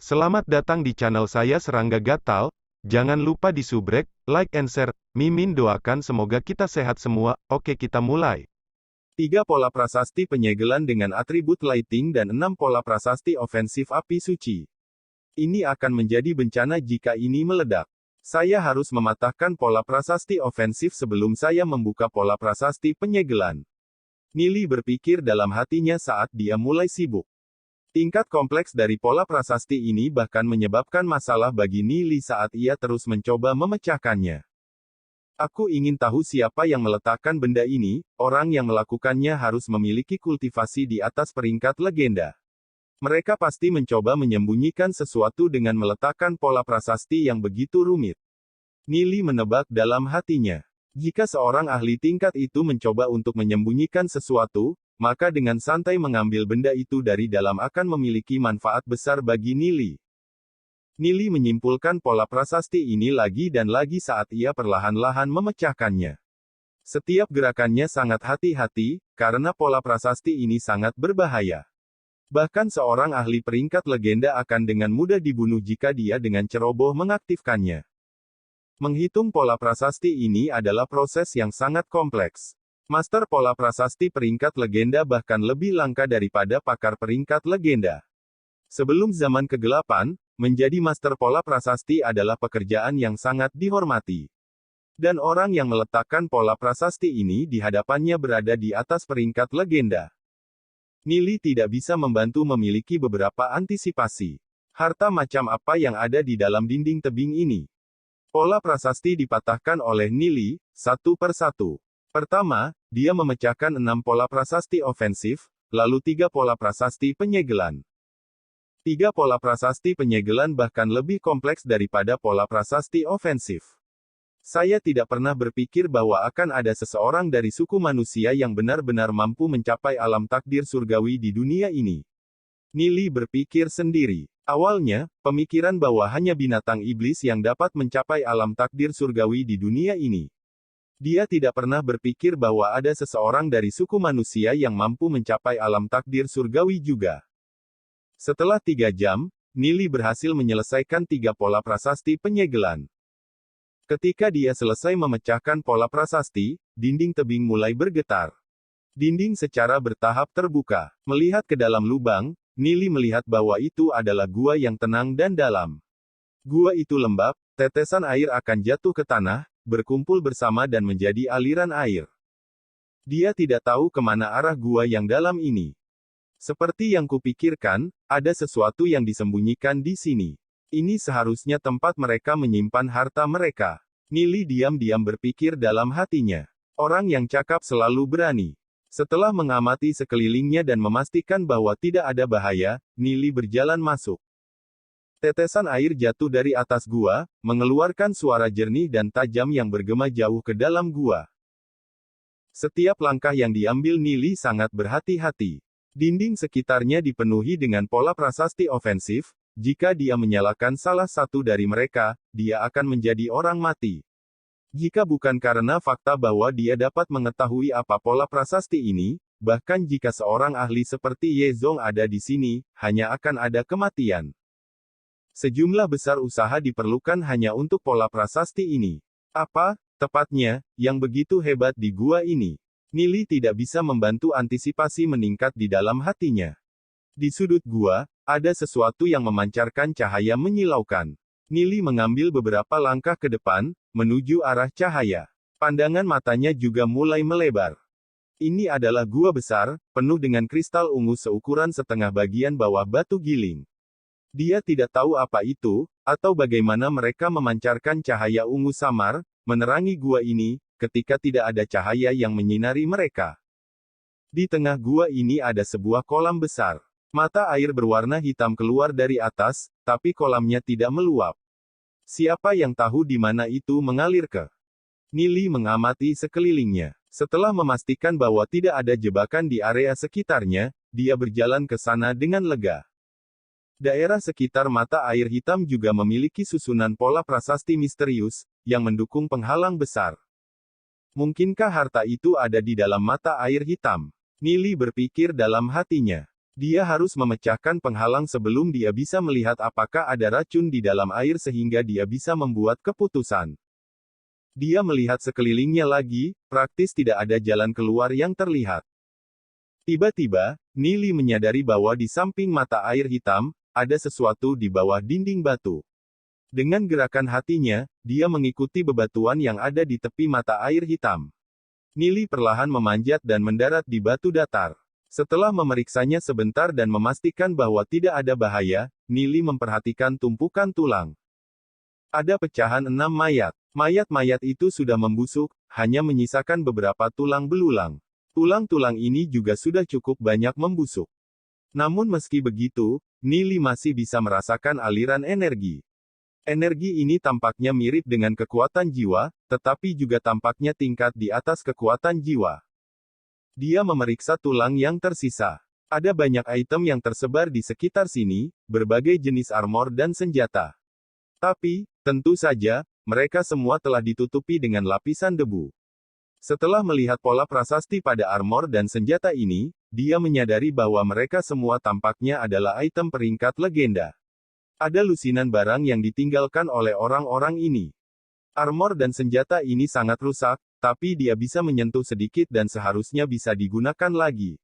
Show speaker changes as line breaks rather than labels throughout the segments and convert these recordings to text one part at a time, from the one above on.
Selamat datang di channel saya Serangga Gatal. Jangan lupa di subrek, like and share. Mimin doakan semoga kita sehat semua. Oke, kita mulai. 3 pola prasasti penyegelan dengan atribut lighting dan 6 pola prasasti ofensif api suci. Ini akan menjadi bencana jika ini meledak. Saya harus mematahkan pola prasasti ofensif sebelum saya membuka pola prasasti penyegelan. Nili berpikir dalam hatinya saat dia mulai sibuk. Tingkat kompleks dari pola prasasti ini bahkan menyebabkan masalah bagi Nili saat ia terus mencoba memecahkannya. Aku ingin tahu siapa yang meletakkan benda ini, orang yang melakukannya harus memiliki kultivasi di atas peringkat legenda. Mereka pasti mencoba menyembunyikan sesuatu dengan meletakkan pola prasasti yang begitu rumit. Nili menebak dalam hatinya. Jika seorang ahli tingkat itu mencoba untuk menyembunyikan sesuatu, maka dengan santai mengambil benda itu dari dalam akan memiliki manfaat besar bagi Nili. Nili menyimpulkan pola prasasti ini lagi dan lagi saat ia perlahan-lahan memecahkannya. Setiap gerakannya sangat hati-hati, karena pola prasasti ini sangat berbahaya. Bahkan seorang ahli peringkat legenda akan dengan mudah dibunuh jika dia dengan ceroboh mengaktifkannya. Menghitung pola prasasti ini adalah proses yang sangat kompleks. Master pola prasasti peringkat legenda bahkan lebih langka daripada pakar peringkat legenda. Sebelum zaman kegelapan, menjadi master pola prasasti adalah pekerjaan yang sangat dihormati. Dan orang yang meletakkan pola prasasti ini di hadapannya berada di atas peringkat legenda. Nili tidak bisa membantu memiliki beberapa antisipasi. Harta macam apa yang ada di dalam dinding tebing ini? Pola prasasti dipatahkan oleh Nili, satu per satu. Pertama, dia memecahkan 6 pola prasasti ofensif, lalu 3 pola prasasti penyegelan. 3 pola prasasti penyegelan bahkan lebih kompleks daripada pola prasasti ofensif. Saya tidak pernah berpikir bahwa akan ada seseorang dari suku manusia yang benar-benar mampu mencapai alam takdir surgawi di dunia ini. Nili berpikir sendiri. Awalnya, pemikiran bahwa hanya binatang iblis yang dapat mencapai alam takdir surgawi di dunia ini. Dia tidak pernah berpikir bahwa ada seseorang dari suku manusia yang mampu mencapai alam takdir surgawi juga. Setelah 3 jam, Nili berhasil menyelesaikan 3 pola prasasti penyegelan. Ketika dia selesai memecahkan pola prasasti, dinding tebing mulai bergetar. Dinding secara bertahap terbuka. Melihat ke dalam lubang, Nili melihat bahwa itu adalah gua yang tenang dan dalam. Gua itu lembab, tetesan air akan jatuh ke tanah, berkumpul bersama dan menjadi aliran air. Dia tidak tahu kemana arah gua yang dalam ini. Seperti yang kupikirkan, ada sesuatu yang disembunyikan di sini. Ini seharusnya tempat mereka menyimpan harta mereka. Nili diam-diam berpikir dalam hatinya. Orang yang cakap selalu berani. Setelah mengamati sekelilingnya dan memastikan bahwa tidak ada bahaya, Nili berjalan masuk. Tetesan air jatuh dari atas gua, mengeluarkan suara jernih dan tajam yang bergema jauh ke dalam gua. Setiap langkah yang diambil Nili sangat berhati-hati. Dinding sekitarnya dipenuhi dengan pola prasasti ofensif, jika dia menyalakan salah satu dari mereka, dia akan menjadi orang mati. Jika bukan karena fakta bahwa dia dapat mengetahui apa pola prasasti ini, bahkan jika seorang ahli seperti Ye Zong ada di sini, hanya akan ada kematian. Sejumlah besar usaha diperlukan hanya untuk pola prasasti ini. Apa, tepatnya, yang begitu hebat di gua ini? Nili tidak bisa membantu antisipasi meningkat di dalam hatinya. Di sudut gua, ada sesuatu yang memancarkan cahaya menyilaukan. Nili mengambil beberapa langkah ke depan, menuju arah cahaya. Pandangan matanya juga mulai melebar. Ini adalah gua besar, penuh dengan kristal ungu seukuran setengah bagian bawah batu giling. Dia tidak tahu apa itu, atau bagaimana mereka memancarkan cahaya ungu samar, menerangi gua ini, ketika tidak ada cahaya yang menyinari mereka. Di tengah gua ini ada sebuah kolam besar. Mata air berwarna hitam keluar dari atas, tapi kolamnya tidak meluap. Siapa yang tahu di mana itu mengalir ke? Nili mengamati sekelilingnya. Setelah memastikan bahwa tidak ada jebakan di area sekitarnya, dia berjalan ke sana dengan lega. Daerah sekitar mata air hitam juga memiliki susunan pola prasasti misterius, yang mendukung penghalang besar. Mungkinkah harta itu ada di dalam mata air hitam? Nili berpikir dalam hatinya. Dia harus memecahkan penghalang sebelum dia bisa melihat apakah ada racun di dalam air sehingga dia bisa membuat keputusan. Dia melihat sekelilingnya lagi, praktis tidak ada jalan keluar yang terlihat. Tiba-tiba, Nili menyadari bahwa di samping mata air hitam, ada sesuatu di bawah dinding batu. Dengan gerakan hatinya, dia mengikuti bebatuan yang ada di tepi mata air hitam. Nili perlahan memanjat dan mendarat di batu datar. Setelah memeriksanya sebentar dan memastikan bahwa tidak ada bahaya, Nili memperhatikan tumpukan tulang. Ada pecahan 6 mayat. Mayat-mayat itu sudah membusuk, hanya menyisakan beberapa tulang belulang. Tulang-tulang ini juga sudah cukup banyak membusuk. Namun meski begitu, Nili masih bisa merasakan aliran energi. Energi ini tampaknya mirip dengan kekuatan jiwa, tetapi juga tampaknya tingkat di atas kekuatan jiwa. Dia memeriksa tulang yang tersisa. Ada banyak item yang tersebar di sekitar sini, berbagai jenis armor dan senjata. Tapi, tentu saja, mereka semua telah ditutupi dengan lapisan debu. Setelah melihat pola prasasti pada armor dan senjata ini, dia menyadari bahwa mereka semua tampaknya adalah item peringkat legenda. Ada lusinan barang yang ditinggalkan oleh orang-orang ini. Armor dan senjata ini sangat rusak, tapi dia bisa menyentuh sedikit dan seharusnya bisa digunakan lagi.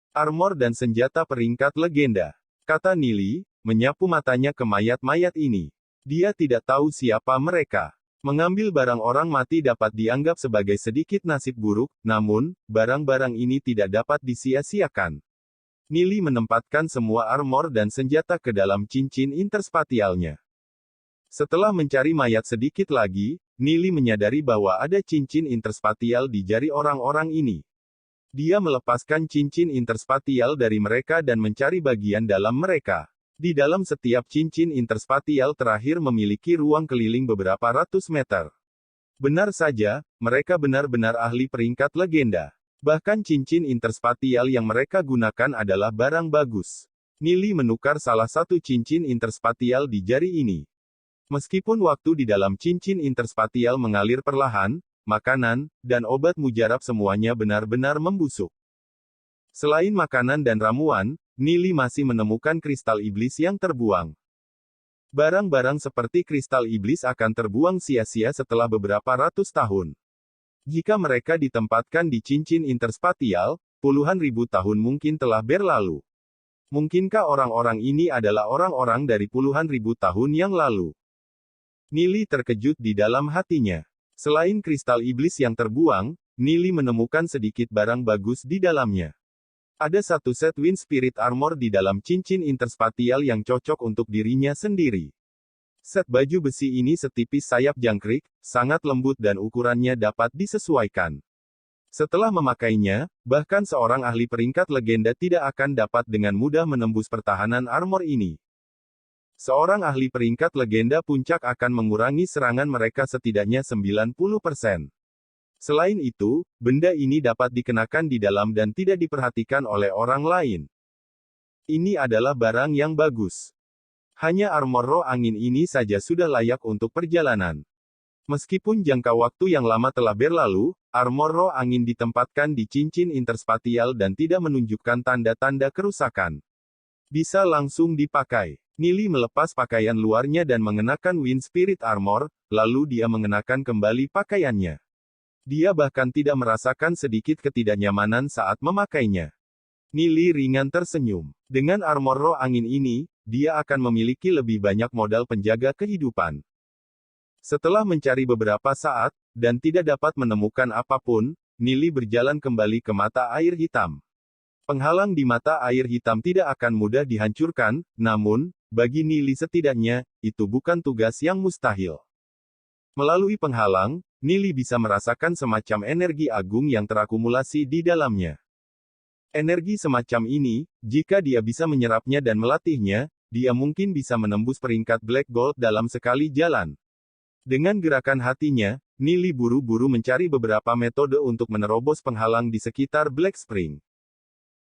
Armor dan senjata peringkat legenda, kata Nili, menyapu matanya ke mayat-mayat ini. Dia tidak tahu siapa mereka. Mengambil barang orang mati dapat dianggap sebagai sedikit nasib buruk, namun, barang-barang ini tidak dapat disia-siakan. Nili menempatkan semua armor dan senjata ke dalam cincin interspatialnya. Setelah mencari mayat sedikit lagi, Nili menyadari bahwa ada cincin interspatial di jari orang-orang ini. Dia melepaskan cincin interspatial dari mereka dan mencari bagian dalam mereka. Di dalam setiap cincin interspatial terakhir memiliki ruang keliling beberapa ratus meter. Benar saja, mereka benar-benar ahli peringkat legenda. Bahkan cincin interspatial yang mereka gunakan adalah barang bagus. Nili menukar salah satu cincin interspatial di jari ini. Meskipun waktu di dalam cincin interspatial mengalir perlahan, makanan, dan obat mujarab semuanya benar-benar membusuk. Selain makanan dan ramuan, Nili masih menemukan kristal iblis yang terbuang. Barang-barang seperti kristal iblis akan terbuang sia-sia setelah beberapa ratus tahun. Jika mereka ditempatkan di cincin interspatial, puluhan ribu tahun mungkin telah berlalu. Mungkinkah orang-orang ini adalah orang-orang dari puluhan ribu tahun yang lalu? Nili terkejut di dalam hatinya. Selain kristal iblis yang terbuang, Nili menemukan sedikit barang bagus di dalamnya. Ada satu set Wind Spirit Armor di dalam cincin interspatial yang cocok untuk dirinya sendiri. Set baju besi ini setipis sayap jangkrik, sangat lembut dan ukurannya dapat disesuaikan. Setelah memakainya, bahkan seorang ahli peringkat legenda tidak akan dapat dengan mudah menembus pertahanan armor ini. Seorang ahli peringkat legenda puncak akan mengurangi serangan mereka setidaknya 90%. Selain itu, benda ini dapat dikenakan di dalam dan tidak diperhatikan oleh orang lain. Ini adalah barang yang bagus. Hanya armor roh angin ini saja sudah layak untuk perjalanan. Meskipun jangka waktu yang lama telah berlalu, armor roh angin ditempatkan di cincin interspatial dan tidak menunjukkan tanda-tanda kerusakan. Bisa langsung dipakai. Nili melepas pakaian luarnya dan mengenakan Wind Spirit Armor, lalu dia mengenakan kembali pakaiannya. Dia bahkan tidak merasakan sedikit ketidaknyamanan saat memakainya. Nili ringan tersenyum. Dengan armor roh angin ini, dia akan memiliki lebih banyak modal penjaga kehidupan. Setelah mencari beberapa saat, dan tidak dapat menemukan apapun, Nili berjalan kembali ke mata air hitam. Penghalang di mata air hitam tidak akan mudah dihancurkan, namun, bagi Nili setidaknya, itu bukan tugas yang mustahil. Melalui penghalang, Nili bisa merasakan semacam energi agung yang terakumulasi di dalamnya. Energi semacam ini, jika dia bisa menyerapnya dan melatihnya, dia mungkin bisa menembus peringkat Black Gold dalam sekali jalan. Dengan gerakan hatinya, Nili buru-buru mencari beberapa metode untuk menerobos penghalang di sekitar Black Spring.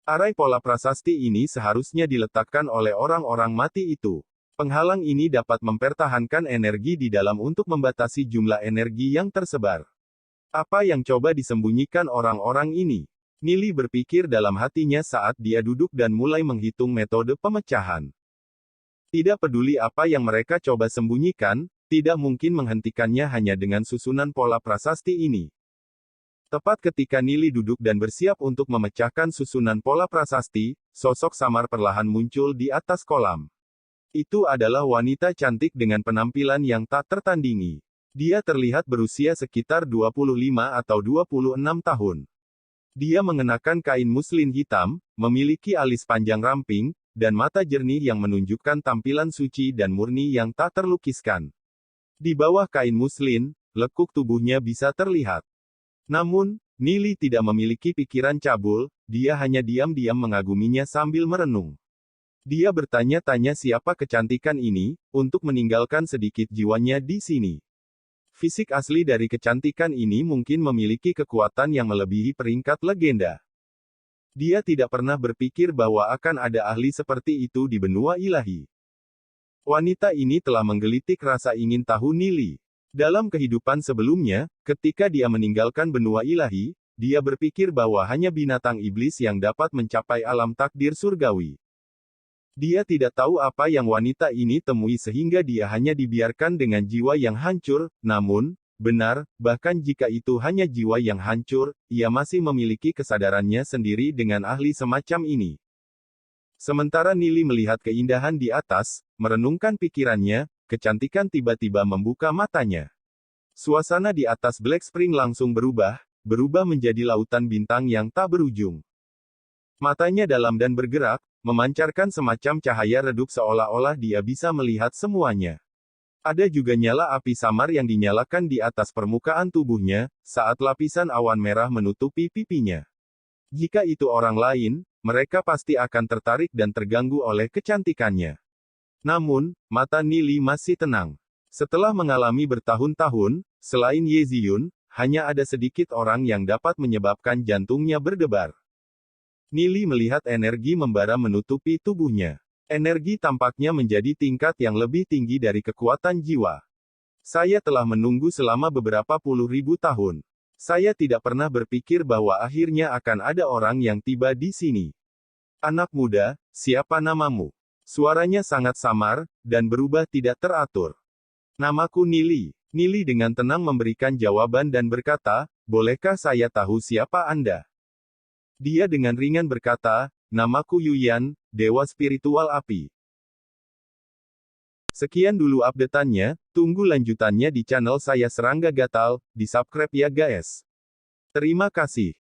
Arai pola prasasti ini seharusnya diletakkan oleh orang-orang mati itu. Penghalang ini dapat mempertahankan energi di dalam untuk membatasi jumlah energi yang tersebar. Apa yang coba disembunyikan orang-orang ini? Nili berpikir dalam hatinya saat dia duduk dan mulai menghitung metode pemecahan. Tidak peduli apa yang mereka coba sembunyikan, tidak mungkin menghentikannya hanya dengan susunan pola prasasti ini. Tepat ketika Nili duduk dan bersiap untuk memecahkan susunan pola prasasti, sosok samar perlahan muncul di atas kolam. Itu adalah wanita cantik dengan penampilan yang tak tertandingi. Dia terlihat berusia sekitar 25 atau 26 tahun. Dia mengenakan kain muslin hitam, memiliki alis panjang ramping, dan mata jernih yang menunjukkan tampilan suci dan murni yang tak terlukiskan. Di bawah kain muslin, lekuk tubuhnya bisa terlihat. Namun, Nili tidak memiliki pikiran cabul, dia hanya diam-diam mengaguminya sambil merenung. Dia bertanya-tanya siapa kecantikan ini, untuk meninggalkan sedikit jiwanya di sini. Fisik asli dari kecantikan ini mungkin memiliki kekuatan yang melebihi peringkat legenda. Dia tidak pernah berpikir bahwa akan ada ahli seperti itu di benua ilahi. Wanita ini telah menggelitik rasa ingin tahu Nili. Dalam kehidupan sebelumnya, ketika dia meninggalkan benua ilahi, dia berpikir bahwa hanya binatang iblis yang dapat mencapai alam takdir surgawi. Dia tidak tahu apa yang wanita ini temui sehingga dia hanya dibiarkan dengan jiwa yang hancur, namun, benar, bahkan jika itu hanya jiwa yang hancur, ia masih memiliki kesadarannya sendiri dengan ahli semacam ini. Sementara Nili melihat keindahan di atas, merenungkan pikirannya, kecantikan tiba-tiba membuka matanya. Suasana di atas Black Spring langsung berubah menjadi lautan bintang yang tak berujung. Matanya dalam dan bergerak, memancarkan semacam cahaya redup seolah-olah dia bisa melihat semuanya. Ada juga nyala api samar yang dinyalakan di atas permukaan tubuhnya, saat lapisan awan merah menutupi pipinya. Jika itu orang lain, mereka pasti akan tertarik dan terganggu oleh kecantikannya. Namun, mata Nili masih tenang. Setelah mengalami bertahun-tahun, selain Ye Ziyun, hanya ada sedikit orang yang dapat menyebabkan jantungnya berdebar. Nili melihat energi membara menutupi tubuhnya. Energi tampaknya menjadi tingkat yang lebih tinggi dari kekuatan jiwa. Saya telah menunggu selama beberapa puluh ribu tahun. Saya tidak pernah berpikir bahwa akhirnya akan ada orang yang tiba di sini. Anak muda, siapa namamu? Suaranya sangat samar, dan berubah tidak teratur. Namaku Nili. Nili dengan tenang memberikan jawaban dan berkata, bolehkah saya tahu siapa Anda? Dia dengan ringan berkata, namaku Yuyan, Dewa Spiritual Api. Sekian dulu update-annya, tunggu lanjutannya di channel saya Serangga Gatal, di subscribe ya guys. Terima kasih.